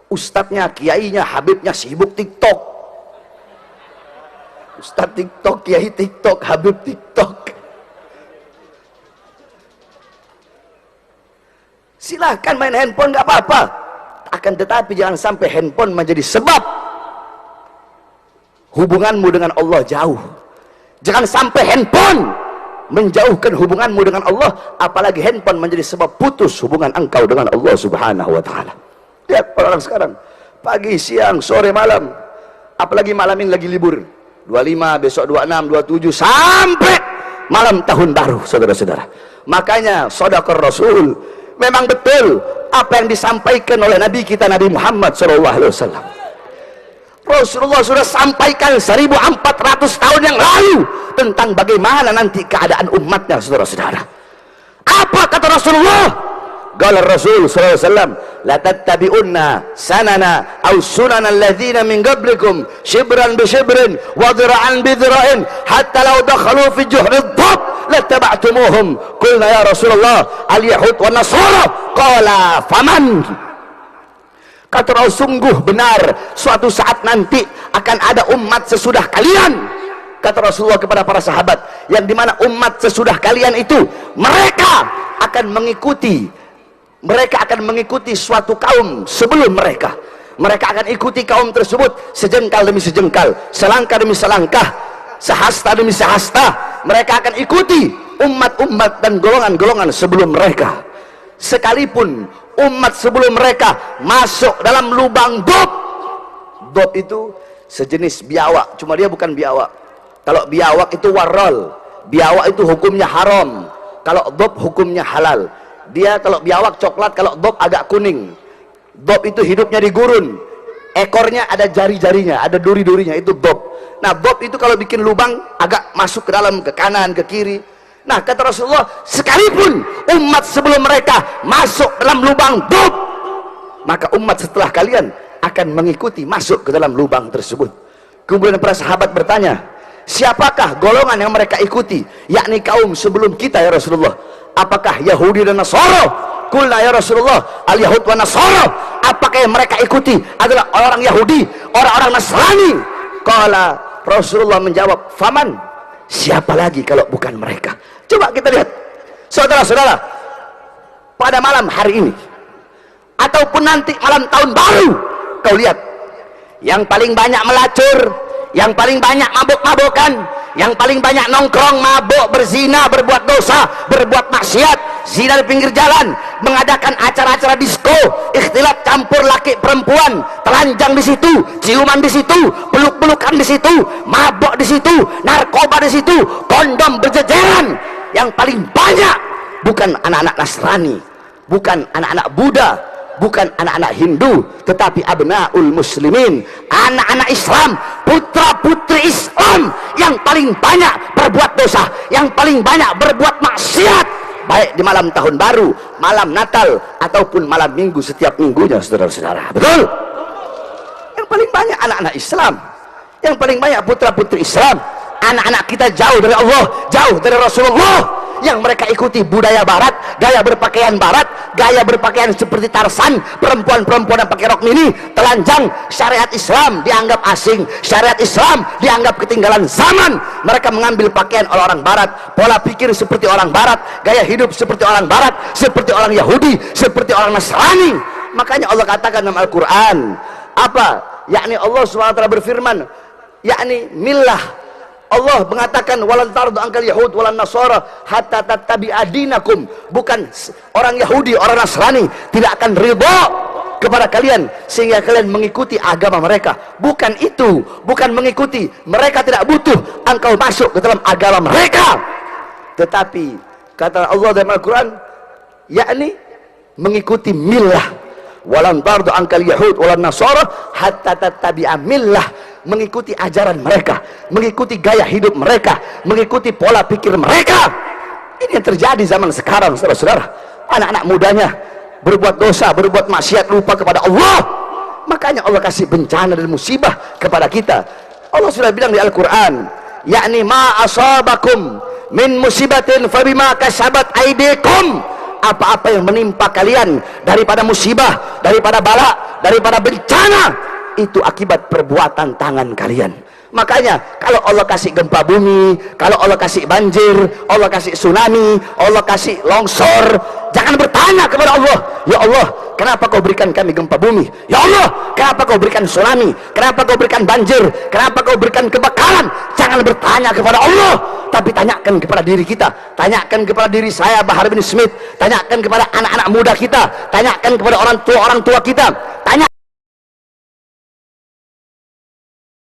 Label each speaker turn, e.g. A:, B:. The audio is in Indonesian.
A: Ustadznya, kiainya, habibnya sibuk TikTok. Ustadz TikTok, kiai TikTok, habib TikTok. Silahkan main handphone, nggak apa-apa. Akan tetapi jangan sampai handphone menjadi sebab hubunganmu dengan Allah jauh. Jangan sampai handphone menjauhkan hubunganmu dengan Allah, apalagi handphone menjadi sebab putus hubungan engkau dengan Allah Subhanahu wa ta'ala. Lihat orang sekarang, pagi, siang, sore, malam, apalagi malam ini lagi libur, 25, besok 26, 27, sampai malam tahun baru, saudara-saudara. Makanya sedekah Rasul, memang betul apa yang disampaikan oleh Nabi kita, Nabi Muhammad SAW. Rasulullah sudah sampaikan 1400 tahun yang lalu tentang bagaimana nanti keadaan umatnya, saudara-saudara. Apa kata Rasulullah? Qala Rasul sallallahu alaihi wasallam, la tattabi'unna sanana aw sunana alladhina min qablikum shibran bi shibrin wa dhira'an bi dhira'in hatta law dakhalu fi juhri dhab lattaba'tumuhum. Qulna ya Rasulullah al-yahud wa nasara. Qala faman. Kata Rasul, sungguh benar suatu saat nanti akan ada umat sesudah kalian, kata Rasulullah kepada para sahabat, yang dimana umat sesudah kalian itu mereka akan mengikuti suatu kaum sebelum mereka. Mereka akan ikuti kaum tersebut sejengkal demi sejengkal, selangkah demi selangkah, sehasta demi sehasta. Mereka akan ikuti umat-umat dan golongan-golongan sebelum mereka, sekalipun umat sebelum mereka masuk dalam lubang dob. Dob itu sejenis biawak, cuma dia bukan biawak. Kalau biawak itu warol, biawak itu hukumnya haram. Kalau dob hukumnya halal. Dia kalau biawak coklat, kalau dob agak kuning. Dob itu hidupnya di gurun, ekornya ada jari-jarinya, ada duri-durinya, itu dob. Nah, dob itu kalau bikin lubang agak masuk ke dalam, ke kanan, ke kiri. Nah, kata Rasulullah, sekalipun umat sebelum mereka masuk dalam lubang dob, maka umat setelah kalian akan mengikuti masuk ke dalam lubang tersebut. Kemudian para sahabat bertanya, siapakah golongan yang mereka ikuti, yakni kaum sebelum kita ya Rasulullah? Apakah Yahudi dan Nasara? Qulna ya Rasulullah al-yahud wa Nasara. Apakah yang mereka ikuti adalah orang Yahudi, orang-orang Nasrani? Qala, Rasulullah menjawab, faman, siapa lagi kalau bukan mereka? Coba kita lihat, saudara-saudara, pada malam hari ini ataupun nanti malam tahun baru, kau lihat yang paling banyak melacur, yang paling banyak mabuk-mabukan, yang paling banyak nongkrong, mabuk, berzina, berbuat dosa, berbuat maksiat, zina di pinggir jalan, mengadakan acara-acara disko, ikhtilat campur laki perempuan, telanjang di situ, ciuman di situ, peluk-pelukan di situ, mabuk di situ, narkoba di situ, kondom berjejeran. Yang paling banyak bukan anak-anak Nasrani, bukan anak-anak Buddha, bukan anak-anak Hindu, tetapi abnaul muslimin, anak-anak Islam, putra-putri Islam yang paling banyak berbuat dosa, yang paling banyak berbuat maksiat, baik di malam tahun baru, malam Natal, ataupun malam minggu setiap minggunya, saudara-saudara. Betul? Yang paling banyak anak-anak Islam, yang paling banyak putra-putri Islam. Anak-anak kita jauh dari Allah, jauh dari Rasulullah, yang mereka ikuti budaya barat, gaya berpakaian barat, gaya berpakaian seperti Tarsan, perempuan-perempuan yang pakai rok mini, telanjang. Syariat Islam dianggap asing, syariat Islam dianggap ketinggalan zaman. Mereka mengambil pakaian orang barat, pola pikir seperti orang barat, gaya hidup seperti orang barat, seperti orang Yahudi, seperti orang Nasrani. Makanya Allah katakan dalam Al-Quran apa? Yakni Allah SWT berfirman, yakni millah, Allah mengatakan walan tardu angkal yahud walan nasara hatta tattabi'a dinakum. Bukan orang Yahudi, orang Nasrani tidak akan ridha kepada kalian sehingga kalian mengikuti agama mereka. Bukan itu, bukan mengikuti, mereka tidak butuh engkau masuk ke dalam agama mereka. Tetapi kata Allah dalam Al-Quran, yakni mengikuti millah, walan tardu angkal yahud walan nasara hatta tattabi'a millah, mengikuti ajaran mereka, mengikuti gaya hidup mereka, mengikuti pola pikir mereka. Ini yang terjadi zaman sekarang, saudara-saudara. Anak-anak mudanya berbuat dosa, berbuat maksiat, lupa kepada Allah. Makanya Allah kasih bencana dan musibah kepada kita. Allah sudah bilang di Al-Quran, yakni ma asabakum min musibatin fabima kasabat aidikum. apa-apa yang menimpa kalian daripada musibah, daripada bala, daripada bencana, itu akibat perbuatan tangan kalian. Makanya kalau Allah kasih gempa bumi, kalau Allah kasih banjir, Allah kasih tsunami, Allah kasih longsor, jangan bertanya kepada Allah, ya Allah, kenapa kau berikan kami gempa bumi? Ya Allah, kenapa kau berikan tsunami? Kenapa kau berikan banjir? Kenapa kau berikan kebakaran? Jangan bertanya kepada Allah, tapi tanyakan kepada diri kita, tanyakan kepada diri saya Bahar bin Smith, tanyakan kepada anak-anak muda kita, tanyakan kepada orang tua kita.